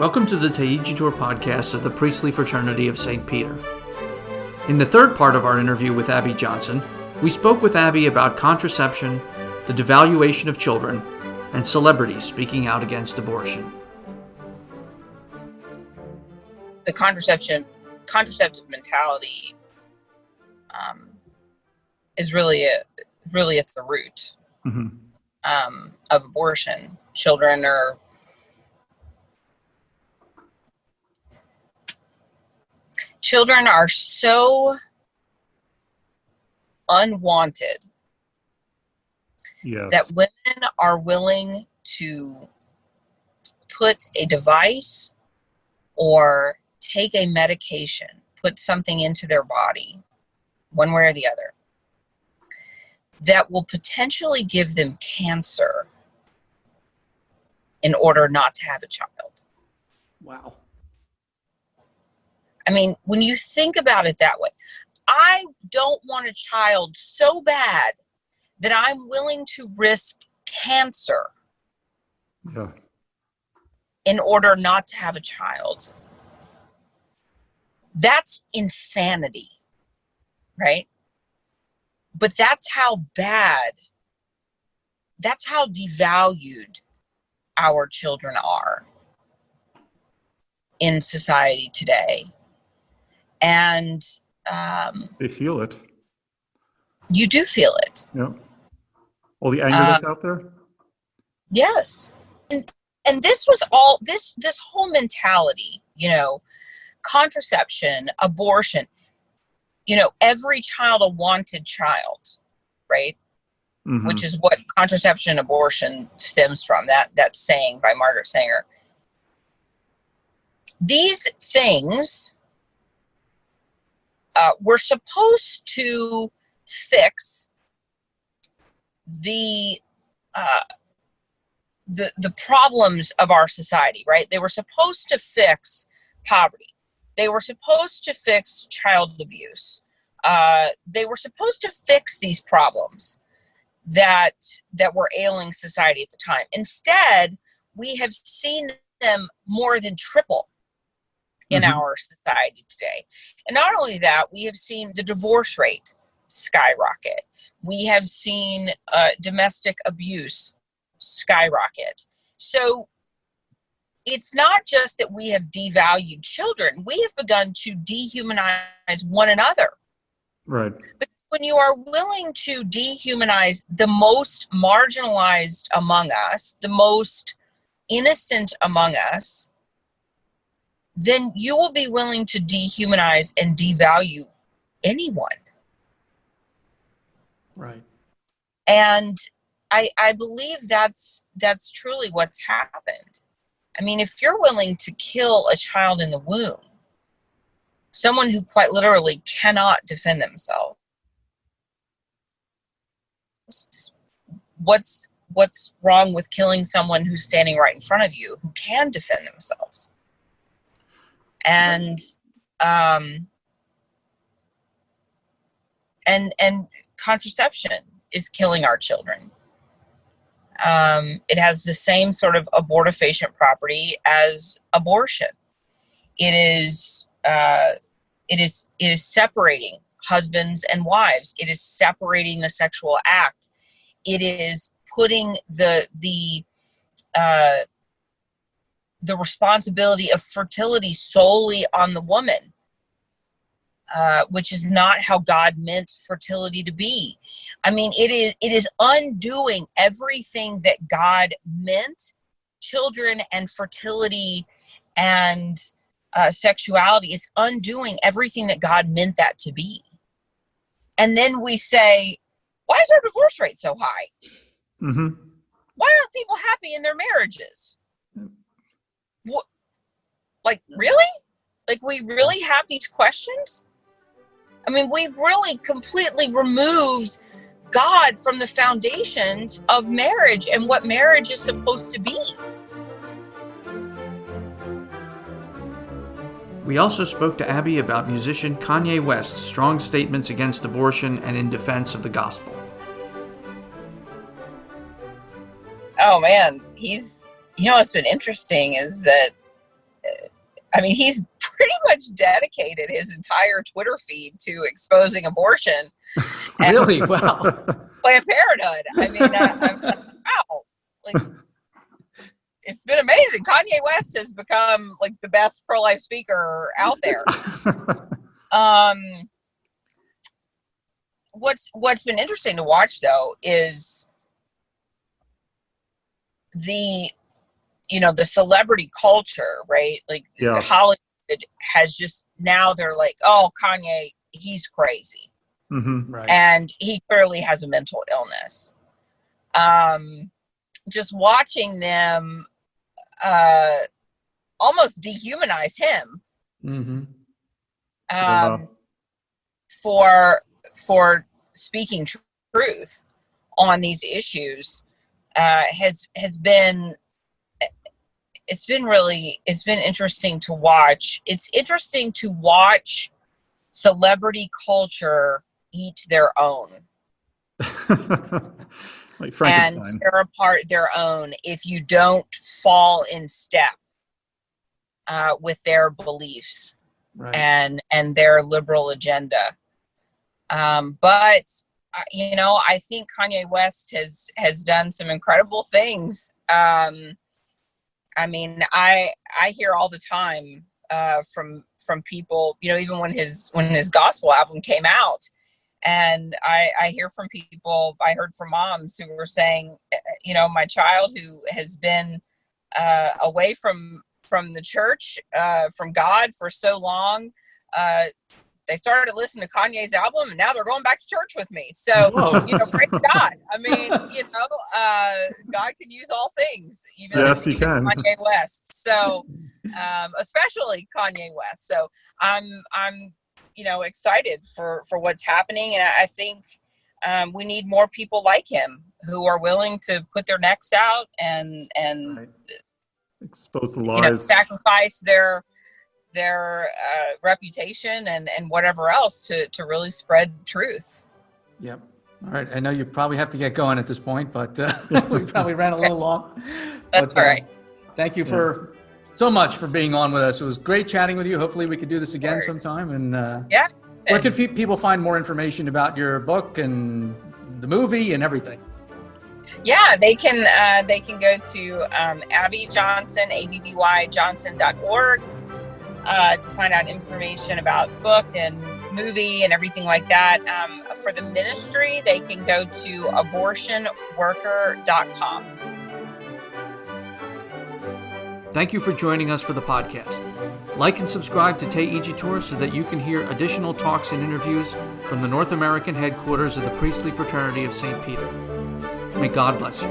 Welcome to the Taiji Tour podcast of the Priestly Fraternity of St. Peter. In the third part of our interview with Abby Johnson, we spoke with Abby about contraception, the devaluation of children, and celebrities speaking out against abortion. The contraceptive mentality is really at the root of abortion. Children are so unwanted that women are willing to put a device or take a medication, put something into their body, one way or the other, that will potentially give them cancer in order not to have a child. Wow. I mean, when you think about it that way, I don't want a child so bad that I'm willing to risk cancer in order not to have a child. That's insanity, right? But that's how devalued our children are in society today. And they feel it. You do feel it. Yeah. All the anger that's out there. Yes. And this was all this whole mentality, contraception, abortion, every child a wanted child, right? Mm-hmm. Which is what contraception and abortion stems from, that saying by Margaret Sanger. These things were supposed to fix the problems of our society, right? They were supposed to fix poverty. They were supposed to fix child abuse. They were supposed to fix these problems that were ailing society at the time. Instead, we have seen them more than triple in our society today. And not only that, we have seen the divorce rate skyrocket. We have seen domestic abuse skyrocket. So it's not just that we have devalued children. We have begun to dehumanize one another. Right. But when you are willing to dehumanize the most marginalized among us, the most innocent among us, then you will be willing to dehumanize and devalue anyone. Right. And I believe that's truly what's happened. I mean, if you're willing to kill a child in the womb, someone who quite literally cannot defend themselves, what's wrong with killing someone who's standing right in front of you who can defend themselves? And contraception is killing our children. It has the same sort of abortifacient property as abortion. It is separating husbands and wives. It is separating the sexual act. It is putting the responsibility of fertility solely on the woman, which is not how God meant fertility to be. I mean, it is undoing everything that God meant children and fertility and sexuality. It's undoing everything that God meant that to be. And then we say, why is our divorce rate so high? Mm-hmm. Why aren't people happy in their marriages? What? Like, really? Like, we really have these questions? I mean, we've really completely removed God from the foundations of marriage and what marriage is supposed to be. We also spoke to Abby about musician Kanye West's strong statements against abortion and in defense of the gospel. Oh man, what's been interesting is that I mean, he's pretty much dedicated his entire Twitter feed to exposing abortion. Really? Wow. Planned Parenthood. I mean, I'm like, wow. Like, it's been amazing. Kanye West has become like the best pro-life speaker out there. What's been interesting to watch though is the celebrity culture, right? Like Hollywood has just, now they're like, oh, Kanye, he's crazy. Mm-hmm. Right. And he clearly has a mental illness. Just watching them almost dehumanize him for speaking truth on these issues has been, it's been interesting to watch. It's interesting to watch celebrity culture eat their own. Like Frankenstein. And tear apart their own if you don't fall in step with their beliefs, right, and their liberal agenda. But I think Kanye West has done some incredible things. I mean, I hear all the time from people, even when his gospel album came out. And I hear from people, I heard from moms who were saying, my child who has been away from the church, from God for so long, they started listening to Kanye's album and now they're going back to church with me. So, praise God. I mean, God can use all things, even he can. Kanye West. So, especially Kanye West. So I'm excited for what's happening. And I think we need more people like him who are willing to put their necks out and right. Expose the lies, sacrifice their reputation and whatever else to really spread truth. Yep. All right. I know you probably have to get going at this point, but we probably ran a little long. That's all right. Thank you so much for being on with us. It was great chatting with you. Hopefully we could do this again sometime. And where can people find more information about your book and the movie and everything? Yeah, they can go to Abby Johnson, abbyjohnson.org to find out information about book and movie and everything like that. For the ministry, they can go to abortionworker.com. Thank you for joining us for the podcast. Like and subscribe to Te Iji Tour so that you can hear additional talks and interviews from the North American headquarters of the Priestly Fraternity of St. Peter. May God bless you.